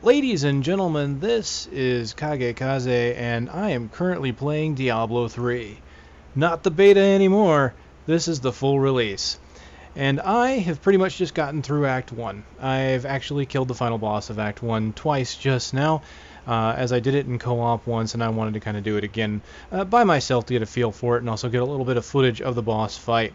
Ladies and gentlemen, this is Kagekaze, and I am currently playing Diablo 3. Not the beta anymore, this is the full release. And I have pretty much just gotten through Act 1. I've actually killed the final boss of Act 1 twice just now, as I did it in co-op once, and I wanted to kind of do it again by myself to get a feel for it, and also get a little bit of footage of the boss fight.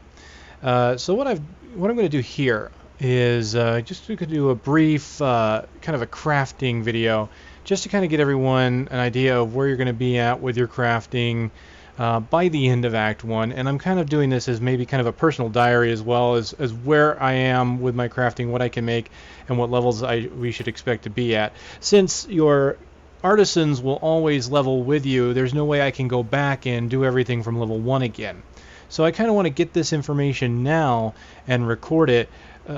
So what I'm going to do here is just to do a brief kind of a crafting video, just to kind of get everyone an idea of where you're going to be at with your crafting by the end of Act 1. And I'm kind of doing this as maybe kind of a personal diary, as well as where I am with my crafting, what I can make, and what levels we should expect to be at. Since your artisans will always level with you, there's no way I can go back and do everything from level 1 again. So I kind of want to get this information now and record it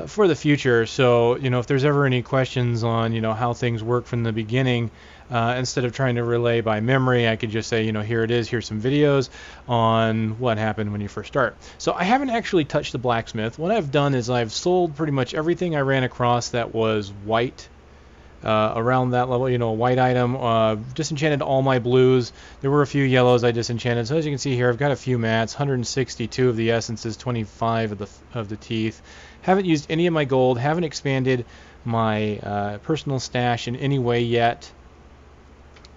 for the future. So, if there's ever any questions on, how things work from the beginning, instead of trying to relay by memory, I could just say, here it is, here's some videos on what happened when you first start. So I haven't actually touched the blacksmith. What I've done is I've sold pretty much everything I ran across that was white. Around that level, a white item, disenchanted all my blues. There were a few yellows I disenchanted. So as you can see here, I've got a few mats, 162 of the essences, 25 of the teeth. Haven't used any of my gold, haven't expanded my personal stash in any way yet.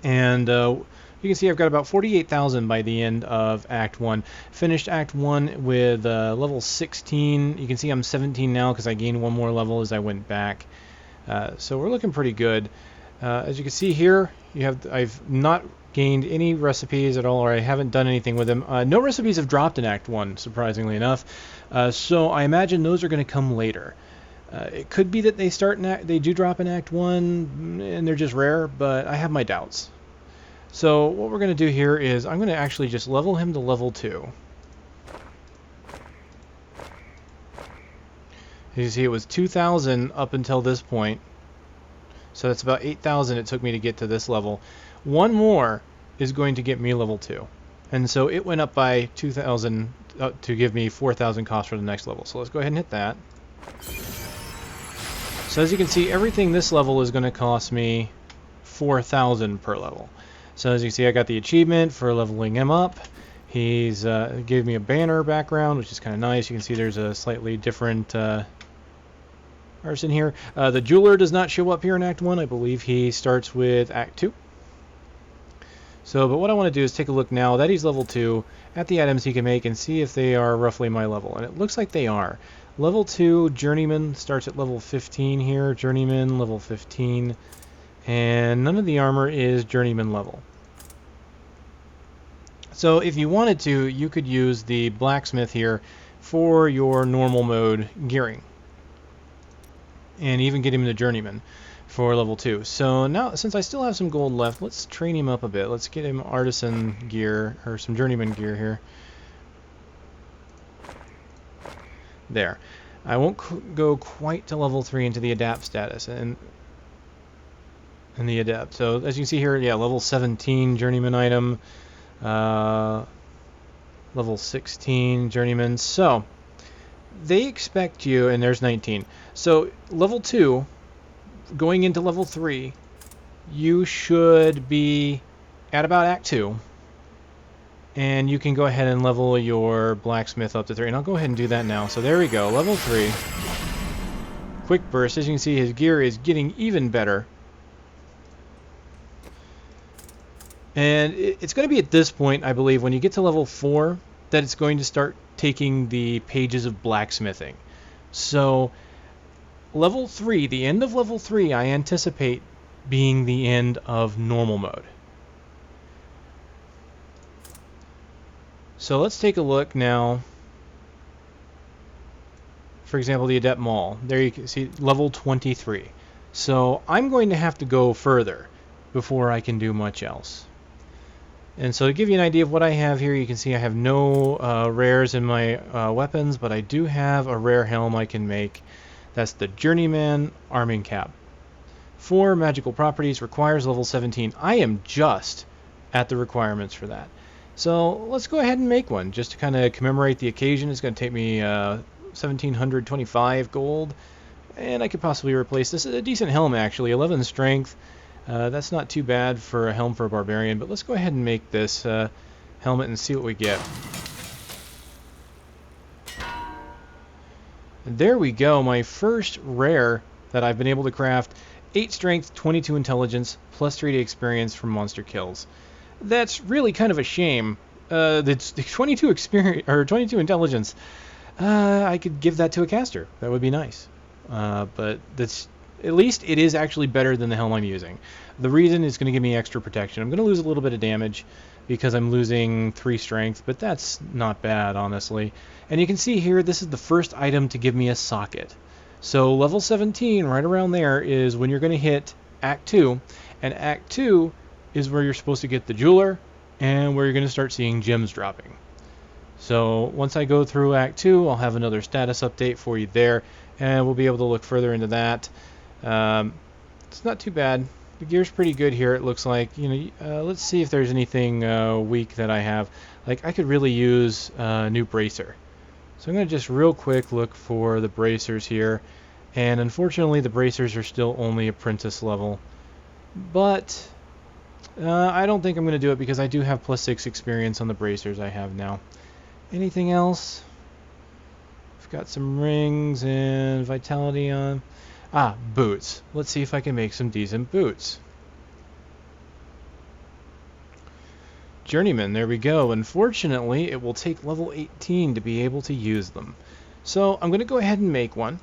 And you can see I've got about 48,000 by the end of Act 1. Finished Act 1 with level 16. You can see I'm 17 now because I gained one more level as I went back. So we're looking pretty good. As you can see here, I've not gained any recipes at all, or I haven't done anything with them. No recipes have dropped in Act 1, surprisingly enough. So I imagine those are going to come later. It could be that they do drop in Act 1 and they're just rare, but I have my doubts. So what we're going to do here is I'm going to actually just level him to level 2. You see it was 2,000 up until this point. So that's about 8,000 it took me to get to this level. One more is going to get me level 2. And so it went up by 2,000 to give me 4,000 cost for the next level. So let's go ahead and hit that. So as you can see, everything this level is going to cost me 4,000 per level. So as you can see, I got the achievement for leveling him up. He's gave me a banner background, which is kind of nice. You can see there's a slightly different artisan here. The jeweler does not show up here in Act 1. I believe he starts with Act 2. So, but what I want to do is take a look now that he's level 2 at the items he can make and see if they are roughly my level. And it looks like they are. Level 2 Journeyman starts at level 15 here. Journeyman level 15. And none of the armor is Journeyman level. So if you wanted to, you could use the Blacksmith here for your normal mode gearing. And even get him to Journeyman for level 2. So now, since I still have some gold left, let's train him up a bit. Let's get him artisan gear, or some Journeyman gear here. There. I won't go quite to level 3 into the adapt status. And the adapt. So as you can see here, yeah, level 17 Journeyman item. Level 16 Journeyman. So they expect you, and there's 19. So level 2, going into level 3, you should be at about Act 2. And you can go ahead and level your blacksmith up to 3. And I'll go ahead and do that now. So there we go, level 3. Quick burst. As you can see, his gear is getting even better. And it's going to be at this point, I believe, when you get to level 4, that it's going to start taking the pages of blacksmithing. So level 3, the end of level 3, I anticipate being the end of normal mode. So let's take a look now. For example, the Adept Mall. There you can see level 23. So I'm going to have to go further before I can do much else. And so to give you an idea of what I have here, you can see I have no rares in my weapons, but I do have a rare helm I can make. That's the Journeyman Arming Cap. 4 magical properties, requires level 17. I am just at the requirements for that. So let's go ahead and make one, just to kind of commemorate the occasion. It's going to take me 1,725 gold. And I could possibly replace this. Is a decent helm, actually. 11 strength. That's not too bad for a helm for a barbarian, but let's go ahead and make this helmet and see what we get. And there we go, my first rare that I've been able to craft. 8 strength, 22 intelligence, plus 3 to experience from monster kills. That's really kind of a shame. The 22 experience or 22 intelligence. I could give that to a caster. That would be nice. But that's at least it is actually better than the helm I'm using. The reason is going to give me extra protection. I'm going to lose a little bit of damage because I'm losing 3 strength, but that's not bad, honestly. And you can see here, this is the first item to give me a socket. So level 17, right around there, is when you're going to hit Act 2. And Act 2 is where you're supposed to get the jeweler and where you're going to start seeing gems dropping. So once I go through Act 2, I'll have another status update for you there, and we'll be able to look further into that. It's not too bad. The gear's pretty good here, it looks like. Let's see if there's anything weak that I have. Like, I could really use a new bracer. So I'm going to just real quick look for the bracers here. And unfortunately, the bracers are still only apprentice level. But I don't think I'm going to do it because I do have plus 6 experience on the bracers I have now. Anything else? I've got some rings and vitality on. Boots. Let's see if I can make some decent boots. Journeyman, there we go. Unfortunately, it will take level 18 to be able to use them. So I'm going to go ahead and make one.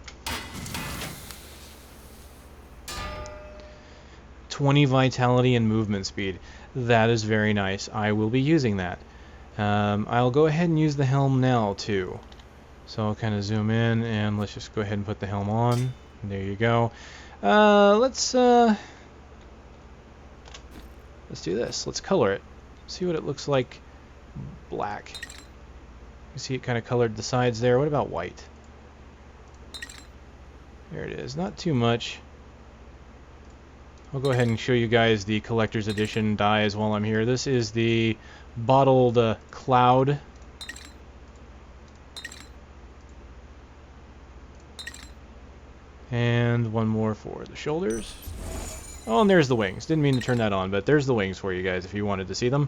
20 vitality and movement speed. That is very nice. I will be using that. I'll go ahead and use the helm now too. So I'll kind of zoom in and let's just go ahead and put the helm on. There you go. Let's do this. Let's color it. See what it looks like. Black. You see it kind of colored the sides there. What about white? There it is. Not too much. I'll go ahead and show you guys the collector's edition dyes while I'm here. This is the bottled cloud. And one more for the shoulders. Oh, and there's the wings. Didn't mean to turn that on, but there's the wings for you guys if you wanted to see them.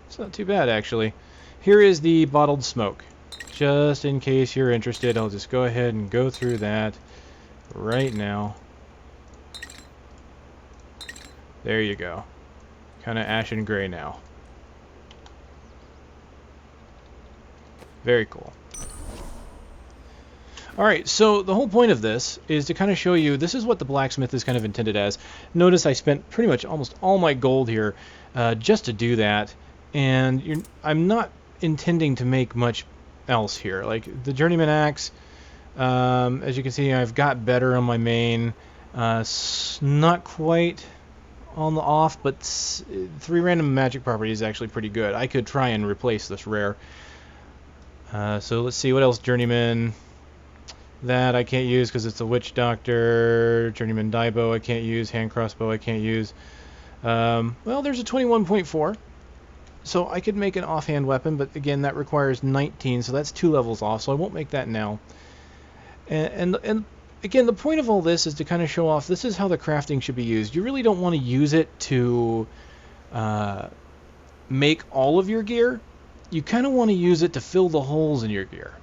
It's not too bad, actually. Here is the bottled smoke. Just in case you're interested, I'll just go ahead and go through that right now. There you go. Kind of ashen gray now. Very cool. Alright, so the whole point of this is to kind of show you, this is what the blacksmith is kind of intended as. Notice I spent pretty much almost all my gold here just to do that, and I'm not intending to make much else here. Like the journeyman axe, as you can see, I've got better on my main, not quite on the off, but 3 random magic properties is actually pretty good. I could try and replace this rare. So let's see what else. Journeyman, that I can't use because it's a witch doctor. Journeyman Diablo I can't use. Hand crossbow I can't use. Well, there's a 21.4. So I could make an offhand weapon, but again that requires 19, so that's 2 levels off, so I won't make that now. And again, the point of all this is to kind of show off this is how the crafting should be used. You really don't want to use it to make all of your gear. You kind of want to use it to fill the holes in your gear.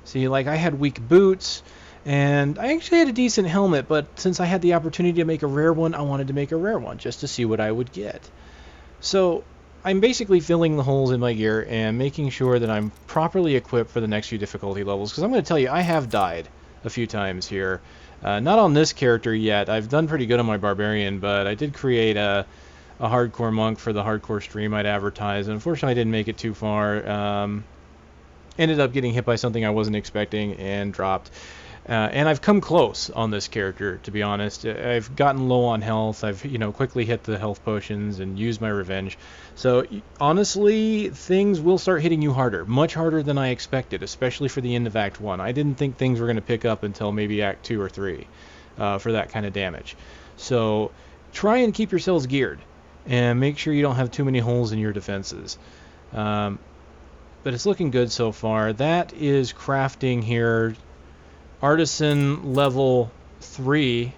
See, like I had weak boots, and I actually had a decent helmet, but since I had the opportunity to make a rare one, I wanted to make a rare one just to see what I would get. So I'm basically filling the holes in my gear and making sure that I'm properly equipped for the next few difficulty levels, because I'm going to tell you, I have died a few times here. Not on this character yet. I've done pretty good on my barbarian, but I did create a hardcore monk for the hardcore stream I'd advertised, and unfortunately I didn't make it too far. Ended up getting hit by something I wasn't expecting and dropped. And I've come close on this character, to be honest. I've gotten low on health. I've quickly hit the health potions and used my revenge. So honestly, things will start hitting you harder, much harder than I expected, especially for the end of Act 1. I didn't think things were going to pick up until maybe Act 2 or 3 for that kind of damage. So try and keep yourselves geared and make sure you don't have too many holes in your defenses. but it's looking good so far. That is crafting here. Artisan level 3.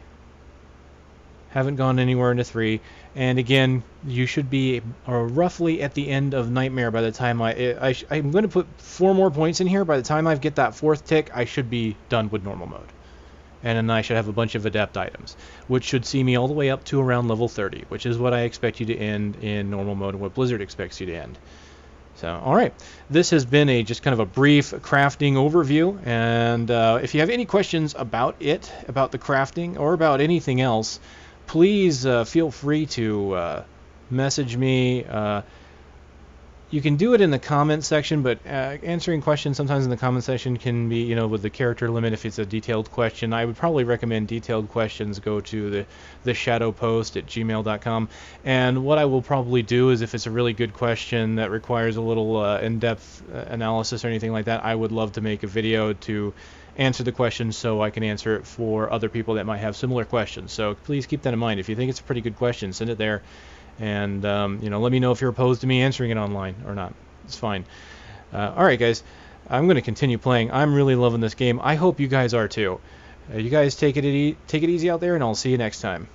Haven't gone anywhere into 3. And again, you should be roughly at the end of Nightmare by the time I'm going to put 4 more points in here. By the time I get that 4th tick, I should be done with normal mode. And then I should have a bunch of adept items, which should see me all the way up to around level 30, which is what I expect you to end in normal mode and what Blizzard expects you to end. So, alright, this has been just kind of a brief crafting overview, and if you have any questions about it, about the crafting, or about anything else, please feel free to message me. You can do it in the comment section, but answering questions sometimes in the comment section can be, with the character limit if it's a detailed question. I would probably recommend detailed questions go to the shadowpost@gmail.com. And what I will probably do is if it's a really good question that requires a little in-depth analysis or anything like that, I would love to make a video to answer the question so I can answer it for other people that might have similar questions. So please keep that in mind. If you think it's a pretty good question, send it there. And, let me know if you're opposed to me answering it online or not. It's fine. Alright, guys. I'm going to continue playing. I'm really loving this game. I hope you guys are too. You guys take it easy out there, and I'll see you next time.